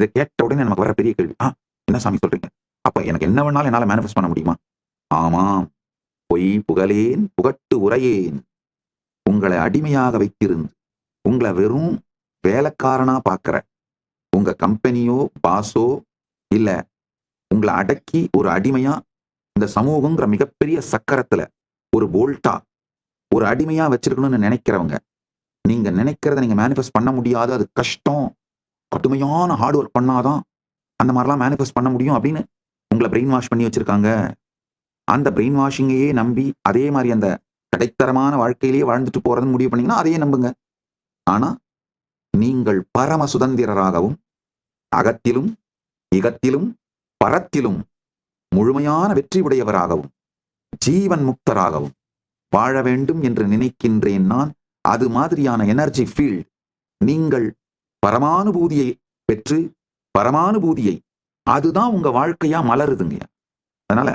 இதை கேட்ட உடனே நமக்கு வர பெரிய கேள்வி, என்ன சாமி சொல்றீங்க? அப்ப எனக்கு என்ன வேணாலும் என்னால மேனிஃபெஸ்ட் பண்ண முடியுமா? ஆமாம். பொய் புகழேன் புகட்டு உரையேன். உங்களை அடிமையாக வைத்திருந்து உங்களை வெறும் வேலைக்காரனா பார்க்கிற உங்க கம்பெனியோ பாஸோ இல்ல உங்களை அடக்கி ஒரு அடிமையா இந்த சமூகங்கிற மிகப்பெரிய சக்கரத்துல ஒரு போல்ட்டா ஒரு அடிமையா வச்சிருக்கணும்னு நினைக்கிறவங்க, நீங்க நினைக்கிறத நீங்க மேனிஃபெஸ்ட் பண்ண முடியாது, அது கஷ்டம், கடுமையான ஹார்ட் ஒர்க் பண்ணாதான் அந்த மாதிரிலாம் மேனிஃபெஸ்ட் பண்ண முடியும் அப்படின்னு உங்களை பிரெயின் வாஷ் பண்ணி வச்சிருக்காங்க. அந்த பிரெயின் வாஷிங்கையே நம்பி அதே மாதிரி அந்த கடைத்தரமான வாழ்க்கையிலேயே வாழ்ந்துட்டு போறதுன்னு முடிவு பண்ணீங்கன்னா அதையே நம்புங்க. ஆனா நீங்கள் பரம சுதந்திரராகவும் அகத்திலும் இகத்திலும் பரத்திலும் முழுமையான வெற்றி உடையவராகவும் ஜீவன் முக்தராகவும் வாழ வேண்டும் என்று நினைக்கின்றேன் நான். அது மாதிரியான எனர்ஜி ஃபீல்ட் நீங்கள் பரமானுபூதியை பெற்று பரமானுபூதியை அதுதான் உங்க வாழ்க்கையா மலருதுங்க. அதனால